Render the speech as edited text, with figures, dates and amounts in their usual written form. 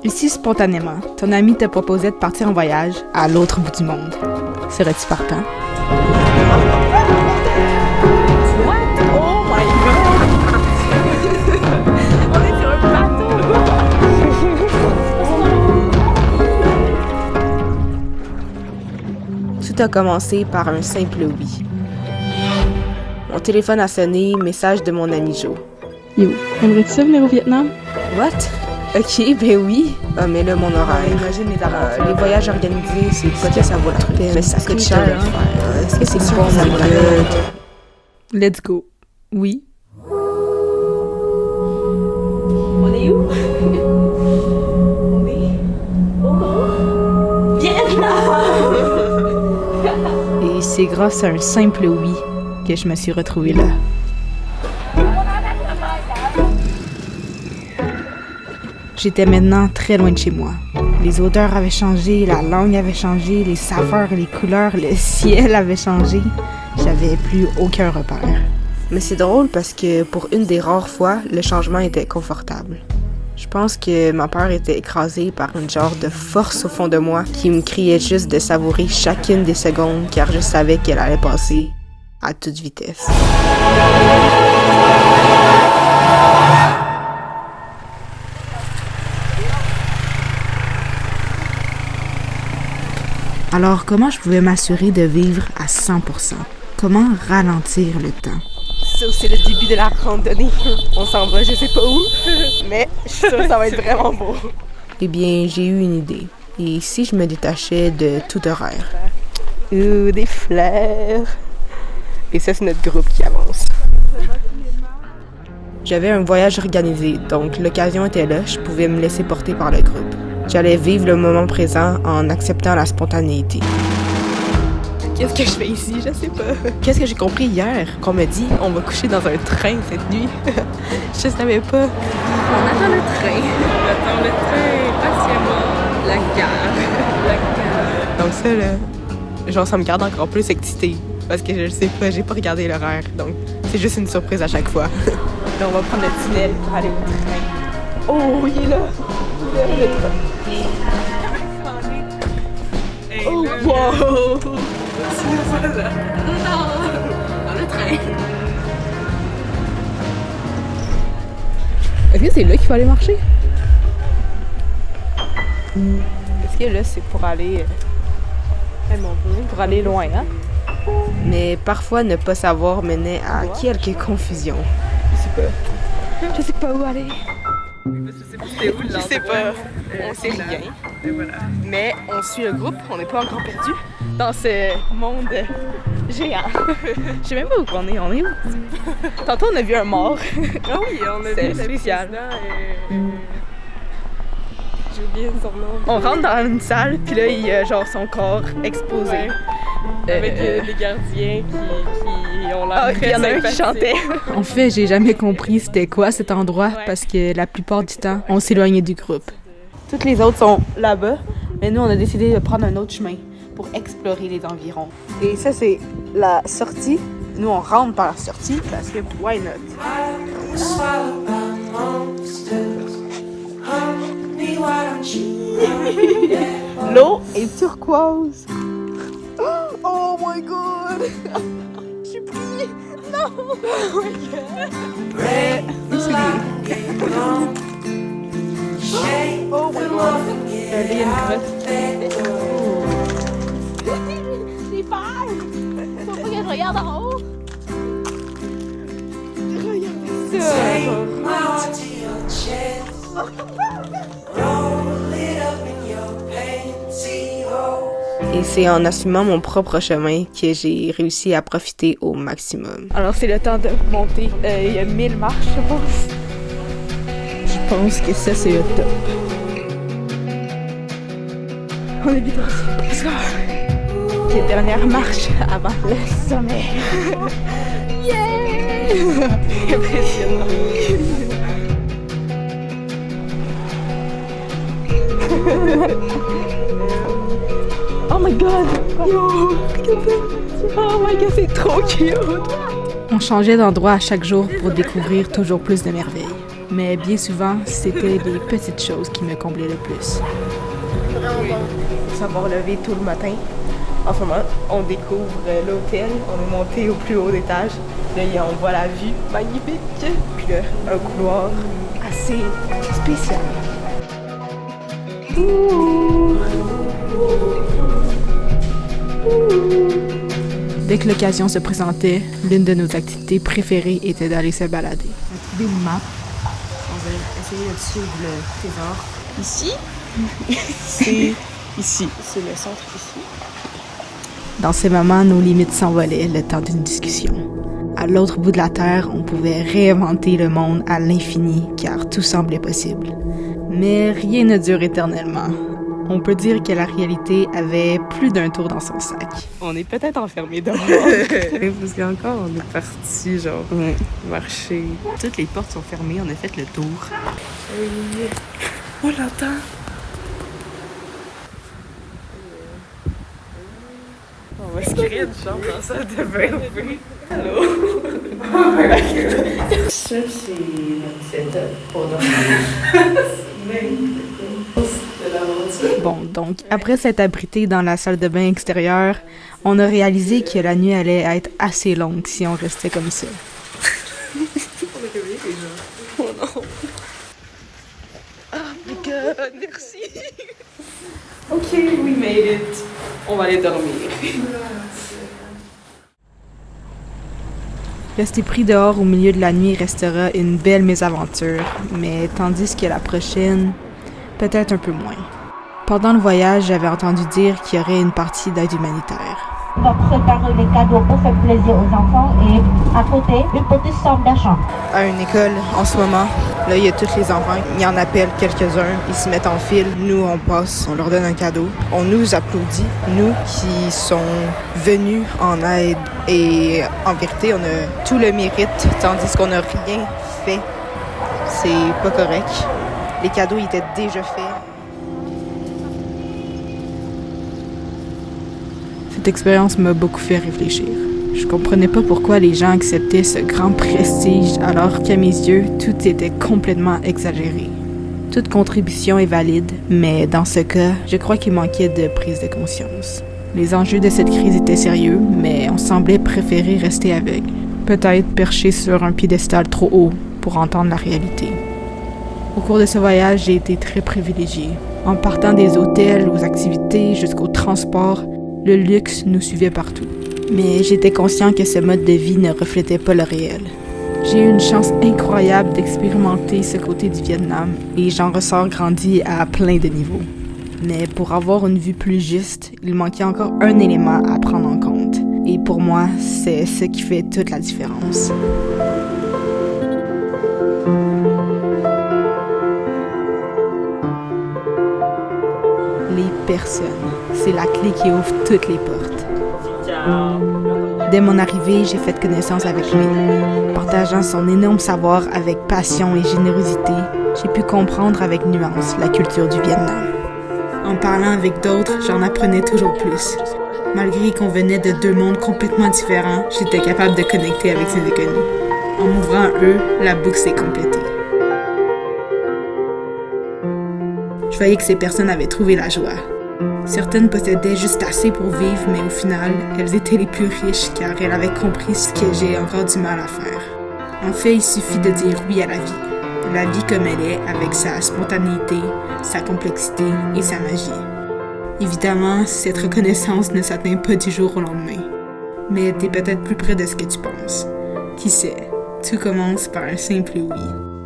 Et si spontanément, ton ami te proposait de partir en voyage à l'autre bout du monde, serais-tu partant? Tout a commencé par un simple oui. Mon téléphone a sonné, message de mon ami Joe. Yo, aimerais-tu venir au Vietnam? What? Ok, ben oui. Ah, mais là, mon horaire. Imagine les voyages organisés, c'est pas que ça vaut le truc. Mais ça coûte cher de le faire. Est-ce que c'est bon, ça vaut le... Let's go. Oui. On est où? On est au Vietnam! Et c'est grâce à un simple oui que je me suis retrouvée là. J'étais maintenant très loin de chez moi. Les odeurs avaient changé, la langue avait changé, les saveurs, les couleurs, le ciel avait changé. J'avais plus aucun repère. Mais c'est drôle parce que pour une des rares fois, le changement était confortable. Je pense que ma peur était écrasée par une genre de force au fond de moi qui me criait juste de savourer chacune des secondes car je savais qu'elle allait passer à toute vitesse. Alors, comment je pouvais m'assurer de vivre à 100%? Comment ralentir le temps? Ça, c'est le début de la randonnée. On s'en va, je sais pas où, mais je suis sûre que ça va être vraiment beau. Eh bien, j'ai eu une idée. Et si je me détachais de tout horaire? Des fleurs. Et ça, c'est notre groupe qui avance. J'avais un voyage organisé, donc l'occasion était là, je pouvais me laisser porter par le groupe. J'allais vivre le moment présent en acceptant la spontanéité. Qu'est-ce que je fais ici? Je sais pas. Qu'est-ce que j'ai compris hier? Qu'on me dit, on va coucher dans un train cette nuit. Je savais pas. On attend le train. On attend le train patiemment. La gare. Donc ça, là, genre, ça me garde encore plus excitée. Parce que je le sais pas, j'ai pas regardé l'horaire. Donc, c'est juste une surprise à chaque fois. Là, on va prendre le tunnel pour aller au train. Oh, il est là! Le train. Oh, wow! Dans le train. Est-ce que c'est là qu'il faut aller marcher? Est-ce que là, c'est pour aller... pour aller loin, hein? Mais parfois, ne pas savoir menait à quelques confusions. Je sais pas où aller. Je sais pas. On sait rien. Mais on suit le groupe, on n'est pas encore perdu dans ce monde géant. Je sais même pas où on est où? Tantôt on a vu un mort. Ah oui, on a vu spécial. J'ai oublié son nom. On rentre dans une salle, puis là il y a genre son corps exposé. Ouais. Avec des gardiens qui ont l'air il y en a un qui chantait. En fait, j'ai jamais compris c'était quoi cet endroit parce que la plupart du temps, on s'éloignait du groupe. Toutes les autres sont là-bas, mais nous on a décidé de prendre un autre chemin pour explorer les environs. Et ça c'est la sortie. Nous on rentre par la sortie parce que why not? L'eau est turquoise. Oh my god! Je suis pris! Non! Oh my god! Oh my god! Elle est une grotte. J'ai peur! Faut pas que je regarde en haut! Regardez ça! Et c'est en assumant mon propre chemin que j'ai réussi à profiter au maximum. Alors c'est le temps de monter. Il y a 1000 marches, je pense. Je pense que ça, c'est le top. On est vite reçus. Let's go! Les dernières marches avant le sommet. Yeah! Impressionnant. Oh my god! Yo! Oh my god, c'est trop cute! On changeait d'endroit à chaque jour pour découvrir toujours plus de merveilles. Mais bien souvent, c'était les petites choses qui me comblaient le plus. Vraiment bon. Faut savoir lever tôt le matin. En ce moment, on découvre l'hôtel. On est monté au plus haut étage. Là, on voit la vue magnifique. Puis là, un couloir assez spécial. Dès que l'occasion se présentait, l'une de nos activités préférées était d'aller se balader. On a trouvé une map. On va essayer de suivre le trésor. Ici? C'est ici. C'est le centre ici. Dans ces moments, nos limites s'envolaient le temps d'une discussion. À l'autre bout de la Terre, on pouvait réinventer le monde à l'infini, car tout semblait possible. Mais rien ne dure éternellement. On peut dire que la réalité avait plus d'un tour dans son sac. On est peut-être enfermés dehors. Parce qu'encore, on est parti, genre, marcher. Toutes les portes sont fermées, on a fait le tour. Oui. On l'entend. On va se créer une chambre dans ça de bain. Allô? Ça, c'est notre setup pour dormir. Bon, donc, après s'être abrité dans la salle de bain extérieure, on a réalisé que la nuit allait être assez longue si on restait comme ça. On est réveillés déjà. Oh non. Oh my god, merci. Ok, we made it. On va aller dormir. Rester pris dehors au milieu de la nuit restera une belle mésaventure, mais tandis que la prochaine, peut-être un peu moins. Pendant le voyage, j'avais entendu dire qu'il y aurait une partie d'aide humanitaire. Donc préparer les cadeaux pour faire plaisir aux enfants et à côté, une petite somme d'argent. À une école, en ce moment, là, il y a tous les enfants. Ils en appellent quelques-uns, ils se mettent en file. Nous, on passe, on leur donne un cadeau. On nous applaudit, nous qui sont venus en aide. Et en vérité, on a tout le mérite, tandis qu'on n'a rien fait. C'est pas correct. Les cadeaux ils étaient déjà faits. Cette expérience m'a beaucoup fait réfléchir. Je comprenais pas pourquoi les gens acceptaient ce grand prestige alors qu'à mes yeux, tout était complètement exagéré. Toute contribution est valide, mais dans ce cas, je crois qu'il manquait de prise de conscience. Les enjeux de cette crise étaient sérieux, mais on semblait préférer rester aveugle. Peut-être perché sur un piédestal trop haut pour entendre la réalité. Au cours de ce voyage, j'ai été très privilégiée. En partant des hôtels aux activités jusqu'au transport, le luxe nous suivait partout. Mais j'étais conscient que ce mode de vie ne reflétait pas le réel. J'ai eu une chance incroyable d'expérimenter ce côté du Vietnam et j'en ressors grandi à plein de niveaux. Mais pour avoir une vue plus juste, il manquait encore un élément à prendre en compte. Et pour moi, c'est ce qui fait toute la différence. Les personnes. C'est la clé qui ouvre toutes les portes. Dès mon arrivée, j'ai fait connaissance avec lui. Partageant son énorme savoir avec passion et générosité, j'ai pu comprendre avec nuance la culture du Vietnam. En parlant avec d'autres, j'en apprenais toujours plus. Malgré qu'on venait de deux mondes complètement différents, j'étais capable de connecter avec ces inconnus. En m'ouvrant à eux, la boucle s'est complétée. Je voyais que ces personnes avaient trouvé la joie. Certaines possédaient juste assez pour vivre, mais au final, elles étaient les plus riches car elles avaient compris ce que j'ai encore du mal à faire. En fait, il suffit de dire oui à la vie. La vie comme elle est, avec sa spontanéité, sa complexité et sa magie. Évidemment, cette reconnaissance ne s'atteint pas du jour au lendemain. Mais t'es peut-être plus près de ce que tu penses. Qui sait, tout commence par un simple oui.